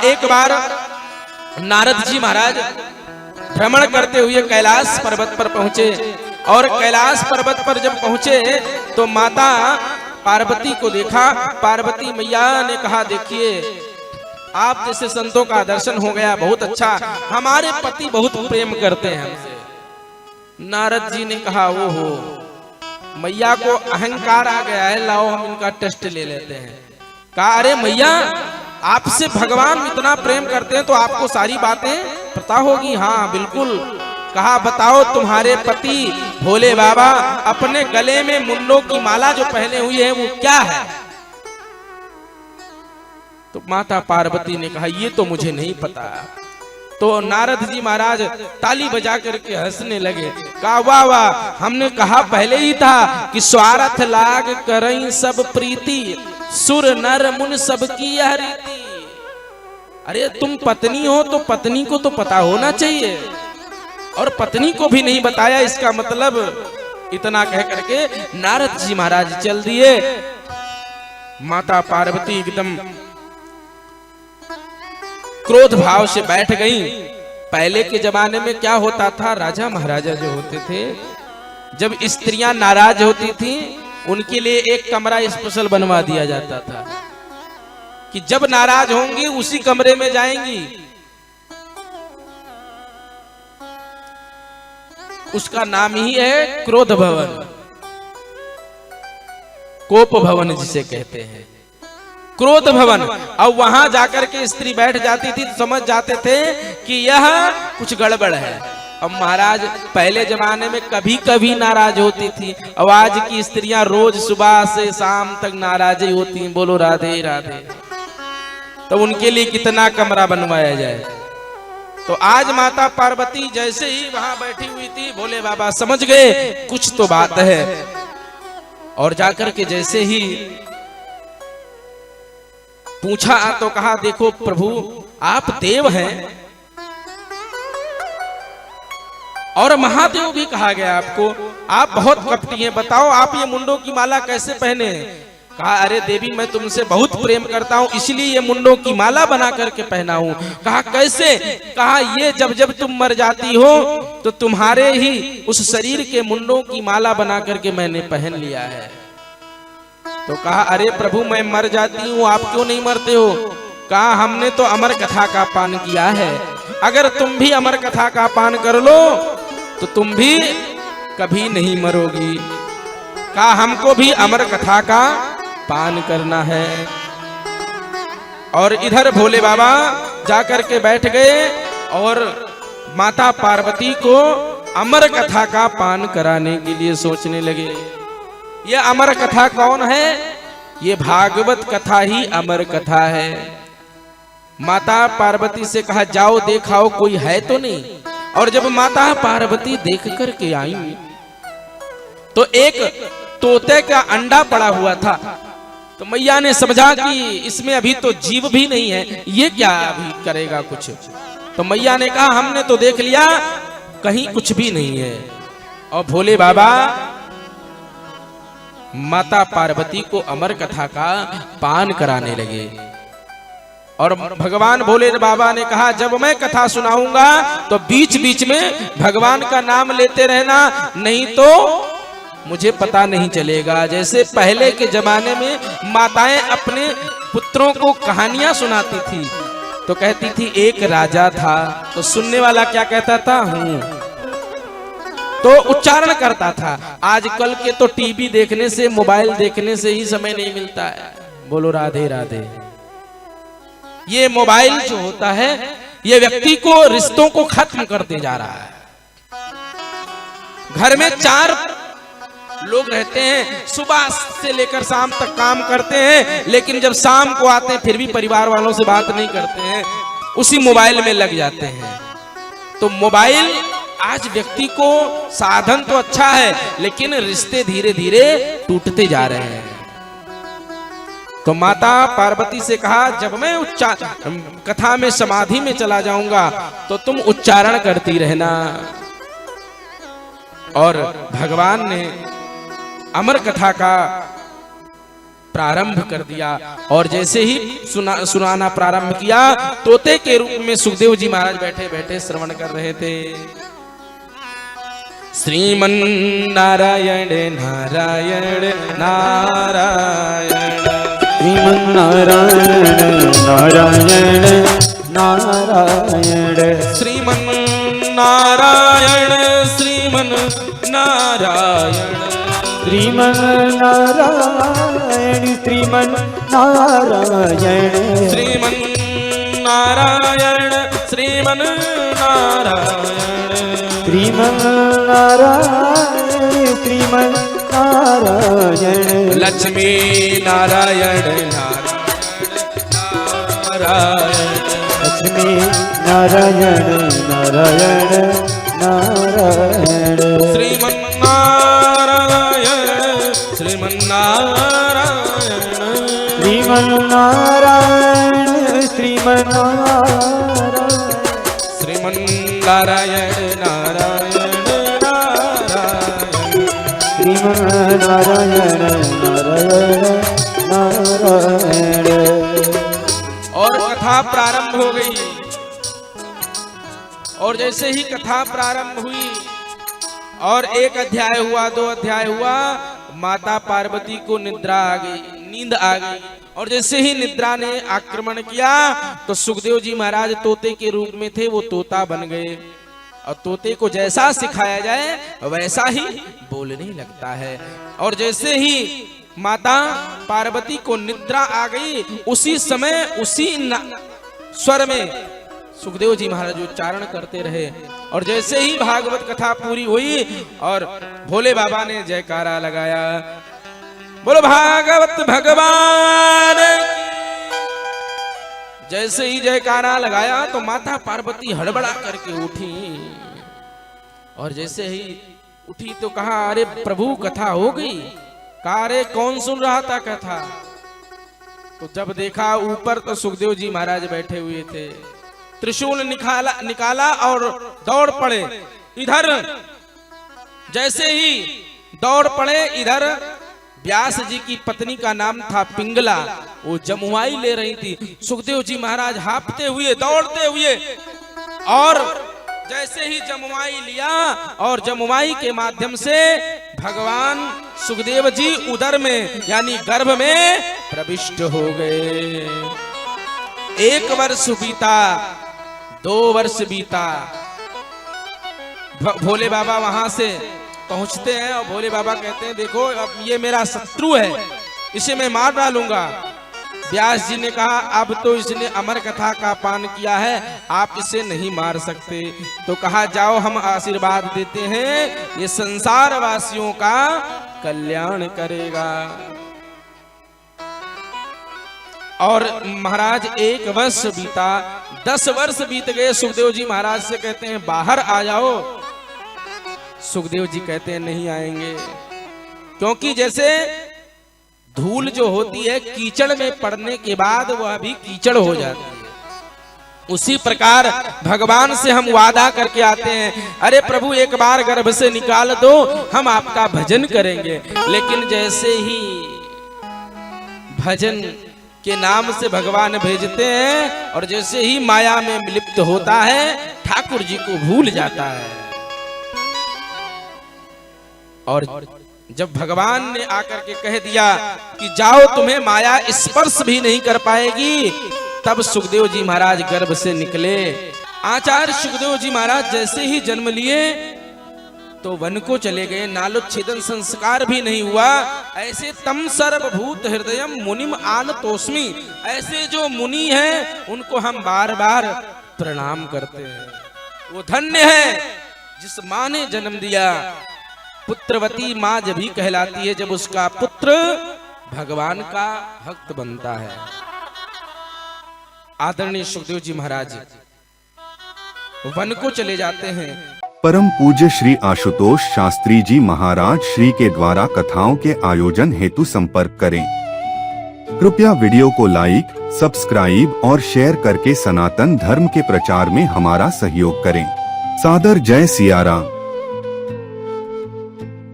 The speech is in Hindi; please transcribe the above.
एक बार नारद जी महाराज भ्रमण करते हुए कैलाश पर्वत पर पहुंचे और कैलाश पर्वत पर जब पहुंचे तो माता पार्वती को देखा। पार्वती मैया ने कहा, देखिए आप जैसे संतों का दर्शन हो गया, बहुत अच्छा, हमारे पति बहुत प्रेम करते हैं हमसे। नारद जी ने कहा, वो हो मैया को अहंकार आ गया है, लाओ हम इनका टेस्ट ले लेते हैं। कहा, अरे मैया आपसे भगवान इतना प्रेम करते हैं तो आपको सारी बातें पता होगी। हाँ बिल्कुल। कहा, बताओ तुम्हारे पति भोले बाबा अपने गले में मुंडों की माला जो पहने हुए हैं वो क्या है? तो माता पार्वती ने कहा, ये तो मुझे नहीं पता। तो नारद जी महाराज ताली बजा करके हंसने लगे। कहा, वाह वाह, हमने कहा पहले ही था कि स्वार्थ लाग करई सब प्रीति, सुर नर मुन सबकी यह रीति। अरे तुम पत्नी हो तो पत्नी को तो पता होना चाहिए, और पत्नी को भी नहीं बताया, इसका मतलब इतना कह करके नारद जी महाराज चल दिए। माता पार्वती एकदम क्रोध भाव से बैठ गई। पहले के जमाने में क्या होता था, राजा महाराजा जो होते थे, जब स्त्रियां नाराज होती थी उनके लिए एक कमरा स्पेशल बनवा दिया जाता था कि जब नाराज होंगी उसी कमरे में जाएंगी। उसका नाम ही है क्रोध भवन, कोप भवन जिसे कहते हैं, क्रोध भवन। अब वहां जाकर के स्त्री बैठ जाती थी तो समझ जाते थे कि यह कुछ गड़बड़ है। अब महाराज पहले जमाने में कभी कभी नाराज होती थी, अब आज की स्त्रियां रोज सुबह से शाम तक नाराज ही होती हैं। बोलो राधे राधे। तो उनके लिए कितना कमरा बनवाया जाए। तो आज माता पार्वती जैसे ही वहां बैठी हुई थी, भोले बाबा समझ गए कुछ तो बात है, और जाकर के जैसे ही पूछा तो कहा, देखो प्रभु आप देव हैं और महादेव भी कहा गया आपको, आप बहुत कपटी हैं, बताओ आप ये मुंडों की माला कैसे पहने? कहा, अरे देवी मैं तुमसे बहुत प्रेम करता हूं इसलिए ये मुंडों की माला बना करके पहना हूं। कहा, कैसे? कहा, ये जब जब तुम मर जाती हो तो तुम्हारे ही उस शरीर के मुंडों की माला बना करके मैंने पहन लिया है। तो कहा, अरे प्रभु मैं मर जाती हूँ, आप क्यों नहीं मरते हो? कहा, हमने तो अमर कथा का पान किया है, अगर तुम भी अमर कथा का पान कर लो तो तुम भी कभी नहीं मरोगी। कहा, हमको भी अमर कथा का पान करना है। और इधर भोले बाबा जाकर के बैठ गए और माता पार्वती को अमर कथा का पान कराने के लिए सोचने लगे। ये अमर कथा कौन है? ये भागवत कथा ही अमर कथा है। माता पार्वती से कहा, जाओ देखाओ कोई है तो नहीं। और जब माता पार्वती देख करके आई तो एक तोते का अंडा पड़ा हुआ था। तो मैया ने समझा कि इसमें अभी तो जीव भी नहीं है, ये क्या अभी करेगा कुछ। तो मैया ने कहा, हमने तो देख लिया कहीं कुछ भी नहीं है। और भोले बाबा माता पार्वती को अमर कथा का पान कराने लगे। और भगवान भोले बाबा ने कहा, जब मैं कथा सुनाऊंगा तो बीच बीच में भगवान का नाम लेते रहना, नहीं तो मुझे पता नहीं चलेगा। जैसे पहले के जमाने में माताएं अपने पुत्रों को कहानियां सुनाती थी तो कहती थी एक राजा था, तो सुनने वाला क्या कहता था? हूं, तो उच्चारण करता था। आजकल के तो टीवी देखने से, मोबाइल देखने से ही समय नहीं मिलता है। बोलो राधे राधे। ये मोबाइल जो होता है ये व्यक्ति को, रिश्तों को खत्म करते जा रहा है। घर में 4 लोग रहते हैं, सुबह से लेकर शाम तक काम करते हैं, लेकिन जब शाम को आते हैं फिर भी परिवार वालों से बात नहीं करते हैं, उसी मोबाइल में लग जाते हैं। तो मोबाइल आज व्यक्ति को साधन तो अच्छा है, लेकिन रिश्ते धीरे धीरे टूटते जा रहे हैं। तो माता पार्वती से कहा, जब मैं कथा में समाधि में चला जाऊंगा तो तुम उच्चारण करती रहना। और भगवान ने अमर कथा का प्रारंभ कर दिया। और जैसे ही सुनाना प्रारंभ किया, तोते के रूप में सुखदेव जी महाराज बैठे बैठे श्रवण कर रहे थे। श्रीमन नारायण नारायण नारायण, श्रीमन नारायण नारायण नारायण, श्रीमन नारायण श्रीमन नारायण, श्रीमन नारायण श्रीमन नारायण, श्रीमन नारायण श्रीमन नारायण, श्रीमन नारायण श्रीमन नारायण, लक्ष्मी नारायण नारायण, लक्ष्मी नारायण नारायण नारायण, श्रीमन नारायण श्रीमन नारायण, श्रीमन नारायण श्रीमन नारायण, श्रीमन नारायण नारायण नारायण, श्रीमन नारायण नारायण नारायण। और कथा प्रारंभ हो गई। और जैसे ही कथा प्रारंभ हुई और एक अध्याय हुआ, 2 अध्याय हुआ, माता पार्वती को निद्रा आ गई, नींद आ गई। और जैसे ही निद्रा ने आक्रमण किया तो सुखदेव जी महाराज तोते के रूप में थे, वो तोता बन गए। और तोते को जैसा सिखाया जाए वैसा ही बोलने लगता है। और जैसे ही माता पार्वती को निद्रा आ गई, उसी समय उसी स्वर में सुखदेव जी महाराज उच्चारण करते रहे। और जैसे ही भागवत कथा पूरी हुई और भोले बाबा ने जयकारा लगाया, बोलो भागवत भगवान। जैसे ही जयकारा लगाया तो माता पार्वती हड़बड़ा करके उठी। और जैसे ही उठी तो कहा, अरे प्रभु कथा हो गई। कहा, अरे कौन सुन रहा था कथा? तो जब देखा ऊपर तो सुखदेव जी महाराज बैठे हुए थे। त्रिशूल निकाला और दौड़ पड़े इधर। जैसे ही दौड़ पड़े इधर, व्यास जी की पत्नी का नाम था पिंगला, वो जमुआई ले रही थी। सुखदेव जी महाराज हांफते हुए दौड़ते हुए, और जैसे ही जमुआई लिया और जमुआई के माध्यम से भगवान सुखदेव जी उदर में यानी गर्भ में प्रविष्ट हो गए। 1 वर्ष बीता, 2 वर्ष बीता। भोले बाबा वहां से पहुंचते हैं और भोले बाबा कहते हैं, देखो अब ये मेरा शत्रु है, इसे मैं मार डालूंगा। व्यास जी ने कहा, अब तो इसने अमर कथा का पान किया है, आप इसे नहीं मार सकते। तो कहा, जाओ हम आशीर्वाद देते हैं, ये संसार वासियों का कल्याण करेगा। और महाराज 1 वर्ष बीता, 10 वर्ष बीत गए। सुखदेव जी महाराज से कहते हैं, बाहर आ जाओ। सुखदेव जी कहते हैं, नहीं आएंगे, क्योंकि जैसे धूल जो होती है कीचड़ में पड़ने के बाद वह भी कीचड़ हो जाती है, उसी प्रकार भगवान से हम वादा करके आते हैं, अरे प्रभु एक बार गर्भ से निकाल दो, हम आपका भजन करेंगे। लेकिन जैसे ही भजन के नाम से भगवान भेजते हैं और जैसे ही माया में लिप्त होता है, ठाकुर जी को भूल जाता है। और जब भगवान ने आकर के कह दिया कि जाओ, तुम्हें माया स्पर्श भी नहीं कर पाएगी, तब सुखदेव जी महाराज गर्भ से निकले। आचार्य सुखदेव जी महाराज जैसे ही जन्म लिए तो वन को चले गए, नालोच्छेदन संस्कार भी नहीं हुआ। ऐसे तम सर्वभूत हृदयम मुनिम आनतोस्मि, ऐसे जो मुनि हैं उनको हम बार बार प्रणाम करते हैं। वो धन्य है जिस माँ ने जन्म दिया। पुत्रवती माँ जब भी कहलाती है जब उसका पुत्र भगवान का भक्त बनता है। आदरणीय सुखदेव जी महाराज वन को चले जाते हैं। परम पूज्य श्री आशुतोष शास्त्री जी महाराज श्री के द्वारा कथाओं के आयोजन हेतु संपर्क करें। कृपया वीडियो को लाइक, सब्सक्राइब और शेयर करके सनातन धर्म के प्रचार में हमारा सहयोग करें। सादर जय सिया राम।